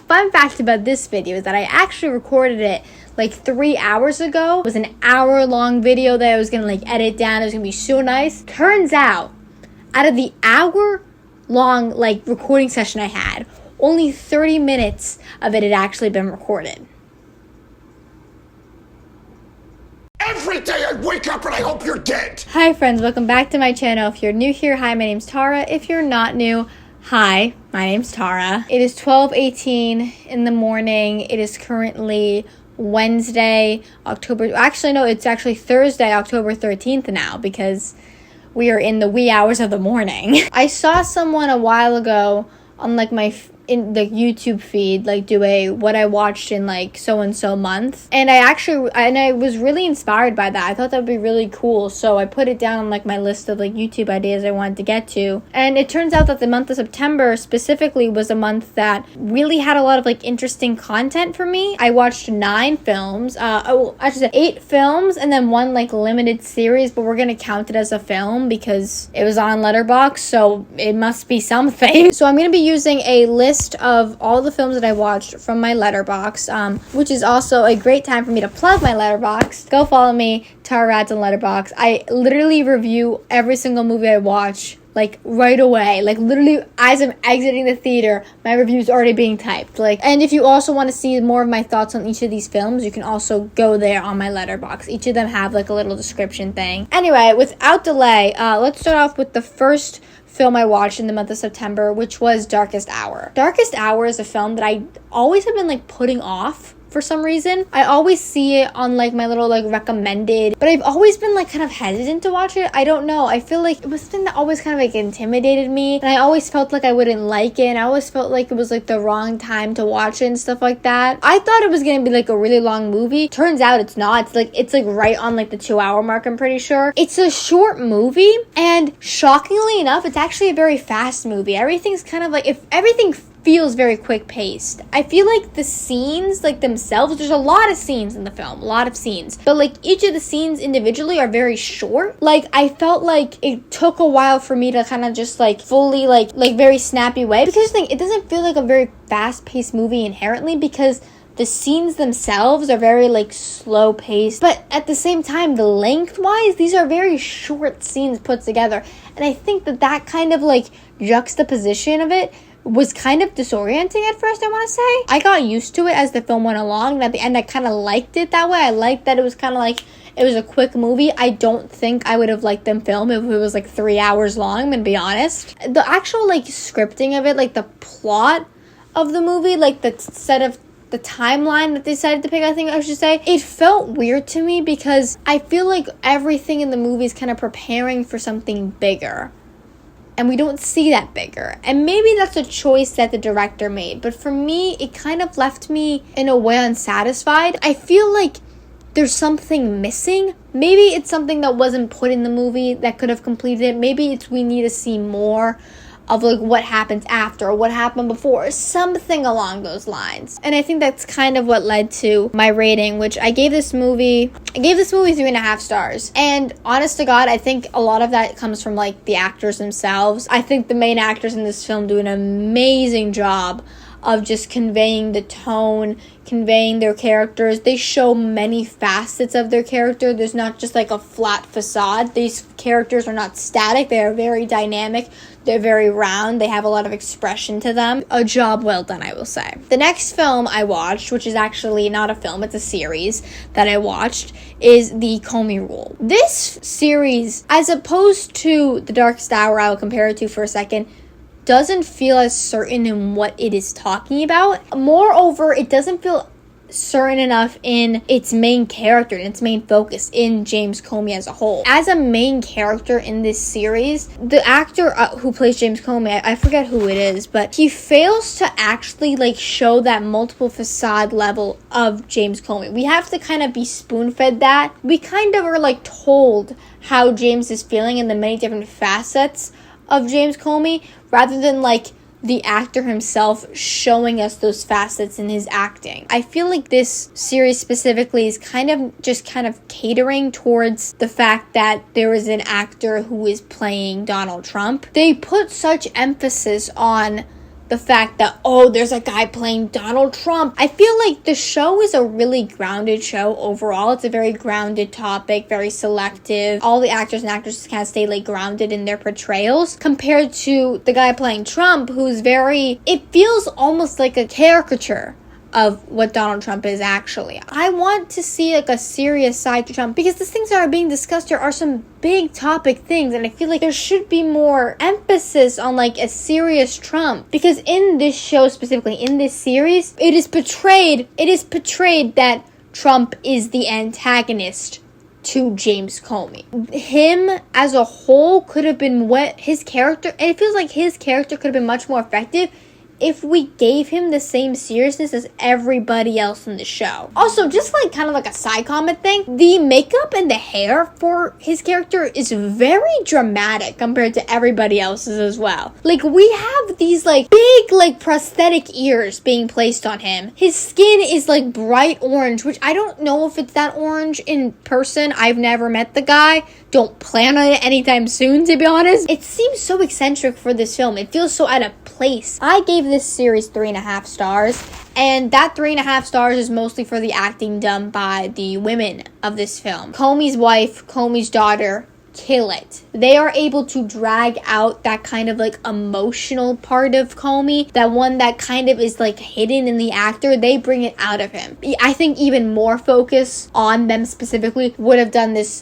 fun fact about this video is that I actually recorded it like 3 hours ago. It was an hour-long video that I was gonna like edit down. It was gonna be so nice. Turns out of the hour-long like recording session I had, only 30 minutes of it had actually been recorded. Every day I wake up and I hope you're dead. Hi friends, welcome back to my channel. If you're new here, hi, my name's Tara. If you're not new, hi, my name's Tara. It is 12:18 in the morning. It is currently Wednesday, it's actually Thursday, October 13th now, because we are in the wee hours of the morning. I saw someone a while ago on like in the YouTube feed, like do a what I watched in like so and so month, and I was really inspired by that. I thought that would be really cool, so I put it down on like my list of like YouTube ideas I wanted to get to. And it turns out that the month of September specifically was a month that really had a lot of like interesting content for me. I watched 9 films, I should say 8 films, and then 1 like limited series, but we're gonna count it as a film because it was on Letterboxd, so it must be something. So I'm gonna be using a list of all the films that I watched from my Letterboxd, which is also a great time for me to plug my Letterboxd. Go follow me, Tara Rads on Letterboxd. I literally review every single movie I watch, like right away. Like literally as I'm exiting the theater, my review's already being typed. And if you also want to see more of my thoughts on each of these films, you can also go there on my Letterboxd. Each of them have like a little description thing. Anyway, without delay, let's start off with the first film I watched in the month of September, which was Darkest Hour. Darkest Hour is a film that I always have been like putting off for some reason. I always see it on like my little like recommended, but I've always been like kind of hesitant to watch it. I don't know. I feel like it was something that always kind of like intimidated me, and I always felt like I wouldn't like it, and I always felt like it was like the wrong time to watch it and stuff like that. I thought it was gonna be like a really long movie. Turns out it's not. It's like right on like the 2-hour mark, I'm pretty sure. It's a short movie, and shockingly enough, it's actually a very fast movie. Everything's kind of like, if everything feels very quick paced. I feel like the scenes like themselves, there's a lot of scenes in the film, a lot of scenes, but like each of the scenes individually are very short. Like I felt like it took a while for me to kind of just like fully like very snappy way, because like it doesn't feel like a very fast paced movie inherently, because the scenes themselves are very like slow paced, but at the same time, the length wise, these are very short scenes put together. And I think that kind of like juxtaposition of it was kind of disorienting at first, I want to say. I got used to it as the film went along, and at the end I kind of liked it that way. I liked that it was kind of like, it was a quick movie. I don't think I would have liked them film if it was like 3 hours long, I'm gonna be honest. The actual like scripting of it, like the plot of the movie, like the set of the timeline that they decided to pick, I think I should say, it felt weird to me, because I feel like everything in the movie is kind of preparing for something bigger, and we don't see that bigger. And maybe that's a choice that the director made, but for me, it kind of left me in a way unsatisfied. I feel like there's something missing. Maybe it's something that wasn't put in the movie that could have completed it. Maybe it's we need to see more of like what happens after or what happened before, something along those lines. And I think that's kind of what led to my rating, which I gave this movie 3.5 stars. And honest to God, I think a lot of that comes from like the actors themselves. I think the main actors in this film do an amazing job of just conveying the tone, conveying their characters. They show many facets of their character. There's not just like a flat facade. These characters are not static. They are very dynamic. They're very round. They have a lot of expression to them. A job well done, I will say. The next film I watched, which is actually not a film, it's a series that I watched, is The Comey Rule. This series, as opposed to The Darkest Hour, I will compare it to for a second, doesn't feel as certain in what it is talking about. Moreover, it doesn't feel certain enough in its main character and its main focus in James Comey as a whole. As a main character in this series, the actor who plays James Comey, I forget who it is, but he fails to actually like show that multiple facade level of James Comey. We have to kind of be spoon-fed that. We kind of are like told how James is feeling in the many different facets of James Comey, rather than like the actor himself showing us those facets in his acting. I feel like this series specifically is kind of catering towards the fact that there is an actor who is playing Donald Trump. They put such emphasis on the fact that, oh, there's a guy playing Donald Trump. I feel like the show is a really grounded show overall. It's a very grounded topic, very selective. All the actors and actresses kind of stay like grounded in their portrayals compared to the guy playing Trump, who's very, it feels almost like a caricature of what Donald Trump is actually. I want to see like a serious side to Trump because the things that are being discussed here are some big topic things, and I feel like there should be more emphasis on like a serious Trump, because in this show specifically, in this series, it is portrayed that Trump is the antagonist to James Comey. Him as a whole could have been what his character, and it feels like his character could have been much more effective if we gave him the same seriousness as everybody else in the show. Also, just like kind of like a side comment thing, the makeup and the hair for his character is very dramatic compared to everybody else's as well. Like, we have these like big like prosthetic ears being placed on him. His skin is like bright orange, which I don't know if it's that orange in person. I've never met the guy. Don't plan on it anytime soon, to be honest. It seems so eccentric for this film. It feels so out of place. I gave this series 3.5 stars, and that 3.5 stars is mostly for the acting done by the women of this film. Comey's wife, Comey's daughter, kill it. They are able to drag out that kind of like emotional part of Comey, that one that kind of is like hidden in the actor. They bring it out of him. I think even more focus on them specifically would have done this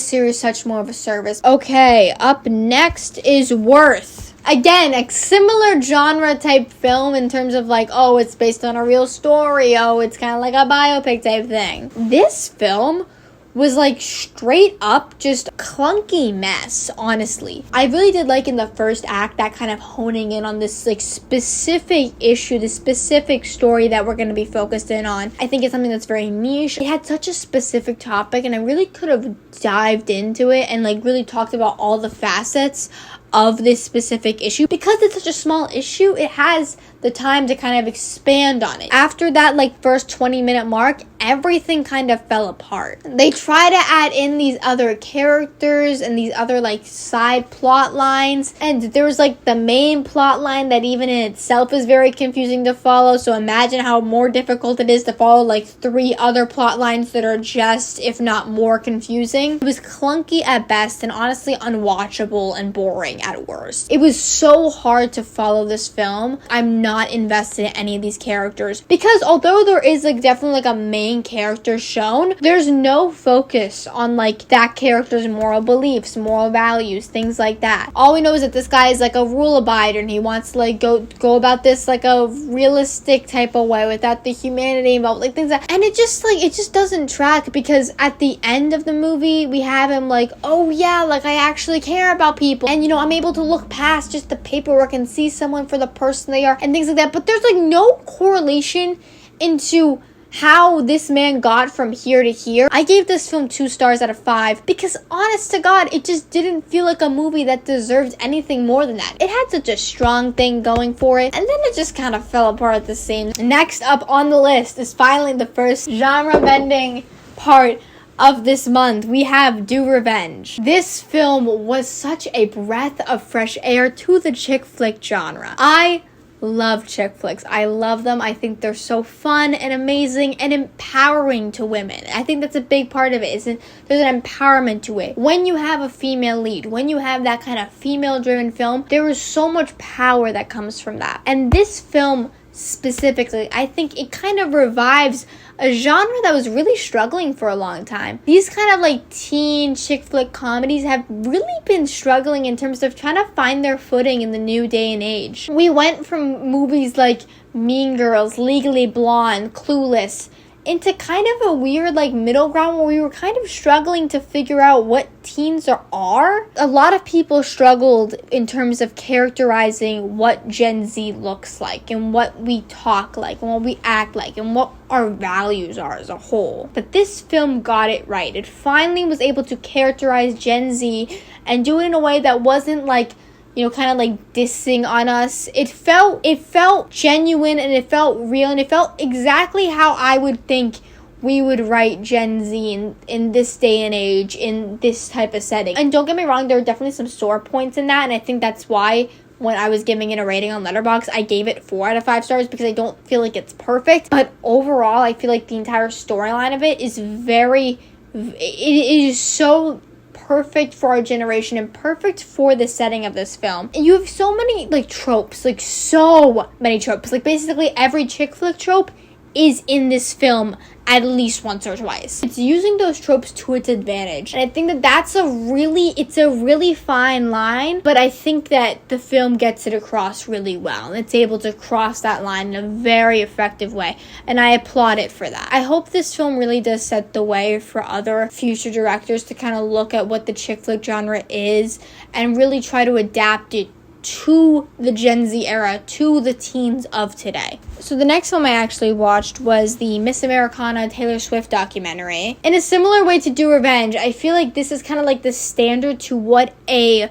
series such more of a service. Okay, up next is Worth. Again, a similar genre type film in terms of like, oh, it's based on a real story. Oh, it's kind of like a biopic type thing. This film was like straight up just clunky mess, honestly. I really did like in the first act that kind of honing in on this like specific issue, this specific story that we're going to be focused in on. I think it's something that's very niche. It had such a specific topic, and I really could have dived into it and like really talked about all the facets of this specific issue. Because it's such a small issue, it has the time to kind of expand on it. After that like first 20-minute mark, everything kind of fell apart. They try to add in these other characters and these other like side plot lines, and there was like the main plot line that even in itself is very confusing to follow. So imagine how more difficult it is to follow like 3 other plot lines that are just, if not more, confusing. It was clunky at best and honestly unwatchable and boring at worst. It was so hard to follow this film. I'm not invested in any of these characters because although there is like definitely like a main character shown, there's no focus on like that character's moral beliefs, moral values, things like that. All we know is that this guy is like a rule abider and he wants to like go about this like a realistic type of way without the humanity involved, like things like that. And it just doesn't track, because at the end of the movie we have him like, oh yeah, like I actually care about people, and you know, I'm able to look past just the paperwork and see someone for the person they are and things like that. But there's like no correlation into how this man got from here to here. I gave this film 2 stars out of 5 because honest to God, it just didn't feel like a movie that deserved anything more than that. It had such a strong thing going for it, and then it just kind of fell apart at the seams. Next up on the list is finally the first genre bending part of this month. We have Do Revenge. This film was such a breath of fresh air to the chick flick genre. I love chick flicks. I love them. I think they're so fun and amazing and empowering to women. I think that's a big part of it. There's an empowerment to it. When you have a female lead, when you have that kind of female-driven film, there is so much power that comes from that. And this film specifically, I think it kind of revives a genre that was really struggling for a long time. These kind of like teen chick flick comedies have really been struggling in terms of trying to find their footing in the new day and age. We went from movies like Mean Girls, Legally Blonde, Clueless, into kind of a weird like middle ground where we were kind of struggling to figure out what teens are. A lot of people struggled in terms of characterizing what Gen Z looks like and what we talk like and what we act like and what our values are as a whole. But this film got it right. It finally was able to characterize Gen Z and do it in a way that wasn't like, you know, kind of like dissing on us. It felt genuine and it felt real and it felt exactly how I would think we would write Gen Z in this day and age, in this type of setting. And don't get me wrong, there are definitely some sore points in that, and I think that's why when I was giving it a rating on Letterboxd, I gave it 4 out of 5 stars because I don't feel like it's perfect. But overall, I feel like the entire storyline of it is it is so perfect for our generation and perfect for the setting of this film. And you have so many, like, tropes, like, so many tropes. Like, basically every chick flick trope is in this film at least once or twice. It's using those tropes to its advantage. And I think that it's a really fine line, but I think that the film gets it across really well. And it's able to cross that line in a very effective way. And I applaud it for that. I hope this film really does set the way for other future directors to kind of look at what the chick flick genre is and really try to adapt it to the Gen Z era, to the teens of today. So the next film I actually watched was the Miss Americana Taylor Swift documentary. In a similar way to Do Revenge, I feel like this is kind of like the standard to what a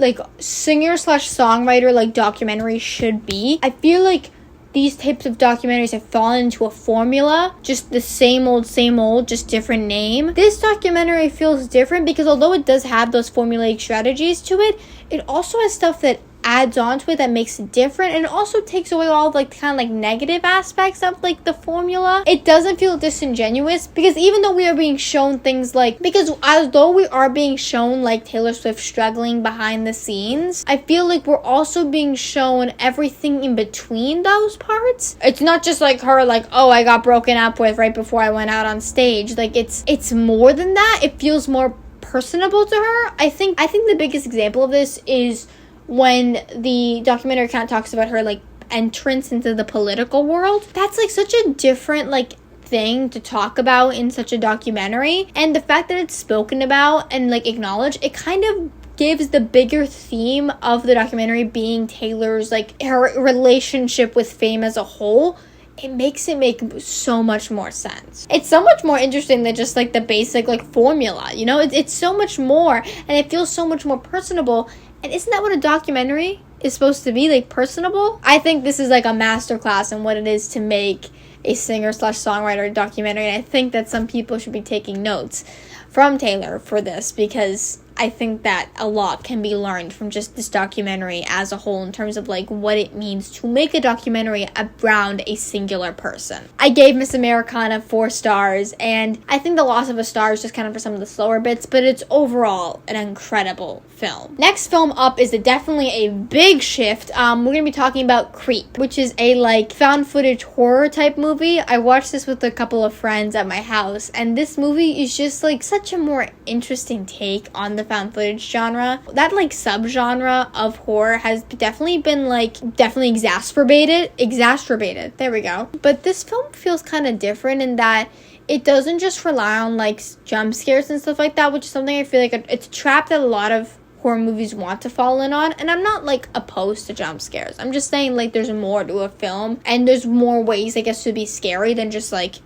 like singer/songwriter like documentary should be. I feel like these types of documentaries have fallen into a formula, just the same old, just different name. This documentary feels different because although it does have those formulaic strategies to it, it also has stuff that adds on to it that makes it different, and it also takes away all of, like, kind of like negative aspects of, like, the formula. It doesn't feel disingenuous because even though we are being shown things like, because although we are being shown like Taylor Swift struggling behind the scenes, I feel like we're also being shown everything in between those parts. It's not just like her like, oh, I got broken up with right before I went out on stage. Like, it's more than that. It feels more personable to her. I think the biggest example of this is when the documentary kind of talks about her, like, entrance into the political world. That's, like, such a different, like, thing to talk about in such a documentary. And the fact that it's spoken about and, like, acknowledged, it kind of gives the bigger theme of the documentary being Taylor's, like, her relationship with fame as a whole. It makes it make so much more sense. It's so much more interesting than just, like, the basic, like, formula, you know? It's so much more, and it feels so much more personable. And isn't that what a documentary is supposed to be, like, personable? I think this is, like, a masterclass in what it is to make a singer/songwriter documentary, and I think that some people should be taking notes from Taylor for this, because I think that a lot can be learned from just this documentary as a whole in terms of, like, what it means to make a documentary around a singular person. I gave Miss Americana 4 stars, and I think the loss of a star is just kind of for some of the slower bits, but it's overall an incredible film. Next film up is definitely a big shift. We're going to be talking about Creep, which is a, like, found footage horror type movie. I watched this with a couple of friends at my house, and this movie is just, like, such a more interesting take on the found footage genre. That, like, subgenre of horror has definitely been, like, exacerbated. There we go. But this film feels kind of different in that it doesn't just rely on, like, jump scares and stuff like that, which is something I feel like it's a trap that a lot of horror movies want to fall in on. And I'm not, like, opposed to jump scares. I'm just saying, like, there's more to a film, and there's more ways, I guess, to be scary than just, like,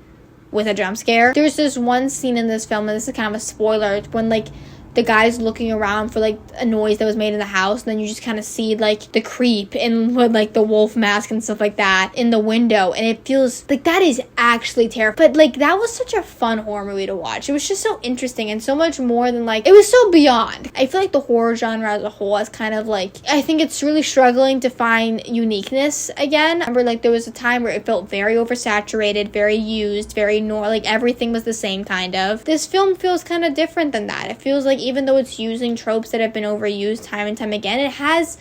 with a jump scare. There's this one scene in this film, and this is kind of a spoiler, when, like, the guy's looking around for, like, a noise that was made in the house, and then you just kind of see, like, the creep in with, like, the wolf mask and stuff like that in the window, and it feels like that is actually terrifying. But, like, that was such a fun horror movie to watch. It was just so interesting and so much more than, like, it was so beyond. I feel like the horror genre as a whole is kind of, like, I think it's really struggling to find uniqueness again. I remember, like, there was a time where it felt very oversaturated, very used, like, everything was the same kind of. This film feels kind of different than that. It feels like even though it's using tropes that have been overused time and time again, it has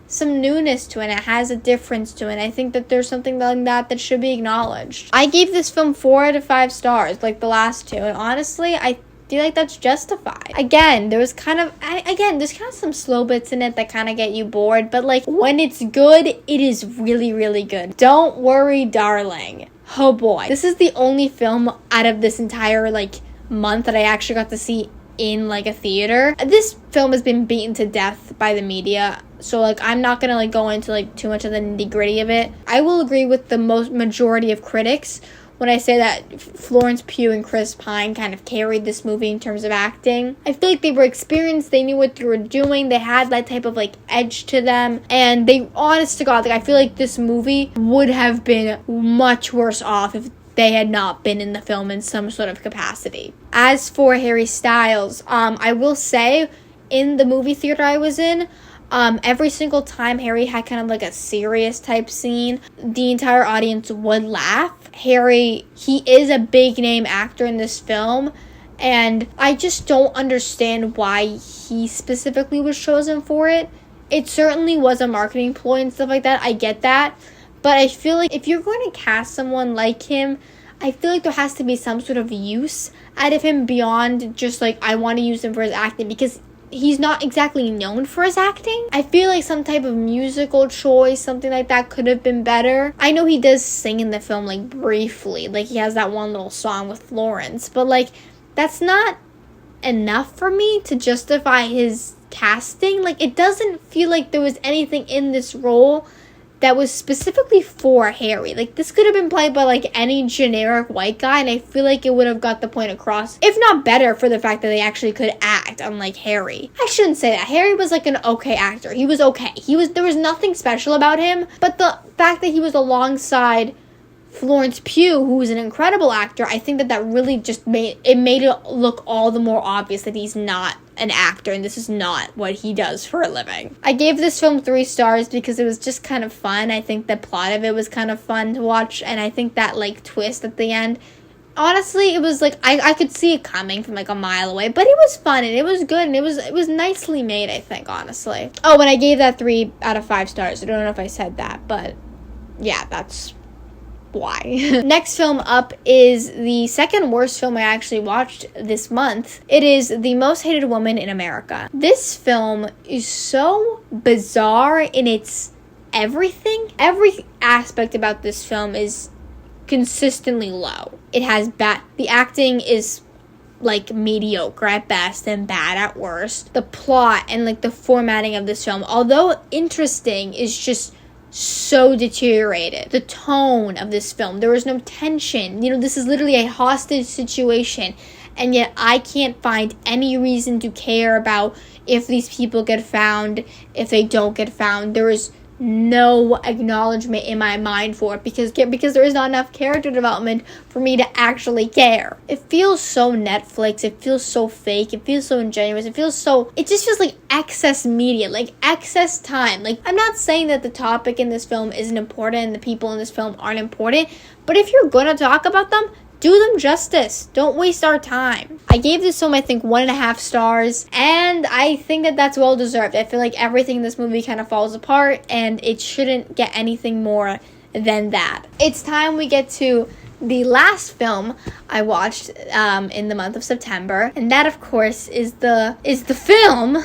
some newness to it. It has a difference to it. And I think that there's something like that should be acknowledged. I gave this film 4 out of 5 stars, like the last two. And honestly, I feel like that's justified. Again, there's kind of some slow bits in it that kind of get you bored. But, like, when it's good, it is really, really good. Don't worry, darling. Oh boy. This is the only film out of this entire, like, month that I actually got to see in, like, a theater. This film has been beaten to death by the media, so, like, I'm not gonna, like, go into, like, too much of the nitty-gritty of it. I will agree with the majority of critics when I say that Florence Pugh and Chris Pine kind of carried this movie in terms of acting. I feel like they were experienced, they knew what they were doing, they had that type of, like, edge to them, and they, honest to God, like, I feel like this movie would have been much worse off if they had not been in the film in some sort of capacity. As for Harry Styles, I will say, in the movie theater I was in, Every single time Harry had kind of like a serious type scene, the entire audience would laugh. Harry, he is a big name actor in this film, and I just don't understand why he specifically was chosen for it. It certainly was a marketing ploy and stuff like that. I get that. But I feel like if you're going to cast someone like him, I feel like there has to be some sort of use out of him beyond just like, I want to use him for his acting, because he's not exactly known for his acting. I feel like some type of musical choice, something like that, could have been better. I know he does sing in the film, like, briefly. Like, he has that one little song with Florence. But, like, that's not enough for me to justify his casting. Like, it doesn't feel like there was anything in this role that was specifically for Harry. Like, this could have been played by, like, any generic white guy, and I feel like it would have got the point across, if not better, for the fact that they actually could act, unlike Harry. I shouldn't say that. Harry was, like, an okay actor. He was okay. There was nothing special about him, but the fact that he was alongside Florence Pugh, who is an incredible actor, I think that really just made it look all the more obvious that he's not an actor and this is not what he does for a living. I gave this film 3 stars because it was just kind of fun. I think the plot of it was kind of fun to watch, and I think that, like, twist at the end, honestly, it was like, I could see it coming from like a mile away, but it was fun and it was good and it was nicely made, I think, honestly. Oh, and I gave that 3 out of 5 stars. I don't know if I said that, but yeah, that's why. Next film up is the second worst film I actually watched this month. It is The Most Hated Woman in America. This film is so bizarre in its everything. Every aspect about this film is consistently low. It has the acting is like mediocre at best and bad at worst. The plot and like the formatting of this film, although interesting, is just so deteriorated. The tone of this film, there was no tension. This is literally a hostage situation, and yet I can't find any reason to care about if these people get found, if they don't get found. There is no acknowledgement in my mind for it because there is not enough character development for me to actually care. It feels so Netflix. It feels so fake. It feels so ingenuous. It just feels like excess media, like excess time. Like, I'm not saying that the topic in this film isn't important and the people in this film aren't important, but if you're going to talk about them, do them justice. Don't waste our time. I gave this film, I think, 1.5 stars, and I think that that's well deserved. I feel like everything in this movie kind of falls apart, and it shouldn't get anything more than that. It's time we get to the last film I watched in the month of September, and that, of course, is the film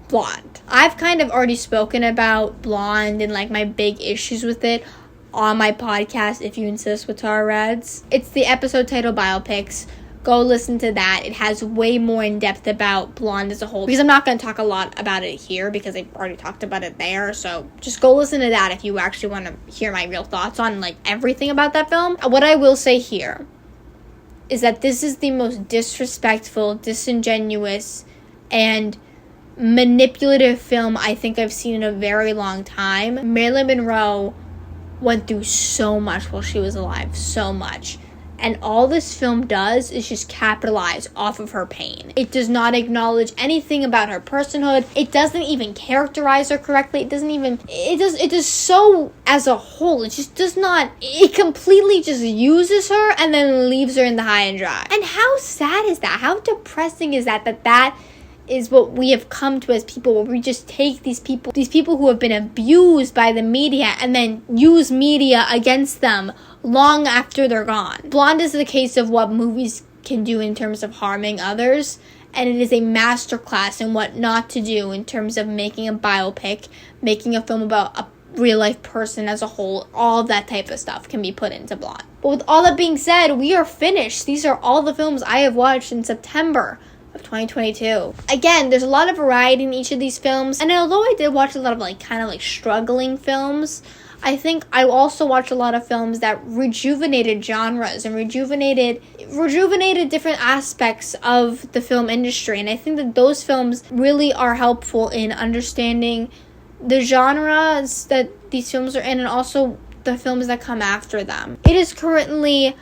Blonde. I've kind of already spoken about Blonde and like my big issues with it on my podcast, If You Insist, with Tara Rads. It's the episode titled Biopics. Go listen to that. It has way more in depth about Blonde as a whole, because I'm not going to talk a lot about it here because I've already talked about it there. So just go listen to that if you actually want to hear my real thoughts on like everything about that film. What I will say here is that this is the most disrespectful, disingenuous, and manipulative film I think I've seen in a very long time. Marilyn Monroe went through so much while she was alive, so much. And all this film does is just capitalize off of her pain. It does not acknowledge anything about her personhood. It doesn't even characterize her correctly. It does so as a whole. It just does not, it completely just uses her and then leaves her in the high and dry. And how sad is that? How depressing is that is what we have come to as people, where we just take these people who have been abused by the media and then use media against them long after they're gone. Blonde is the case of what movies can do in terms of harming others, and it is a masterclass in what not to do in terms of making a biopic, making a film about a real life person as a whole. All that type of stuff can be put into Blonde. But with all that being said, we are finished. These are all the films I have watched in September of 2022. Again, there's a lot of variety in each of these films, and although I did watch a lot of like kind of like struggling films, I think I also watched a lot of films that rejuvenated genres and rejuvenated different aspects of the film industry, and I think that those films really are helpful in understanding the genres that these films are in and also the films that come after them. It is currently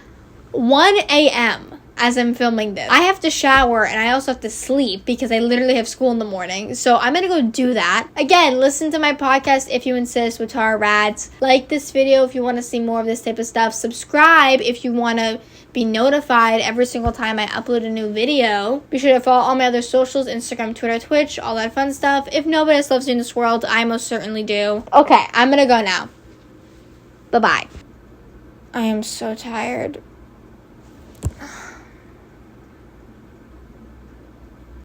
1 a.m. as I'm filming this. I have to shower and I also have to sleep because I literally have school in the morning. So I'm gonna go do that. Again, listen to my podcast if you insist with Tara Rads. Like this video if you want to see more of this type of stuff. Subscribe if you want to be notified every single time I upload a new video. Be sure to follow all my other socials, Instagram, Twitter, Twitch, all that fun stuff. If nobody else loves you in this world, I most certainly do. Okay, I'm gonna go now. Bye-bye. I am so tired.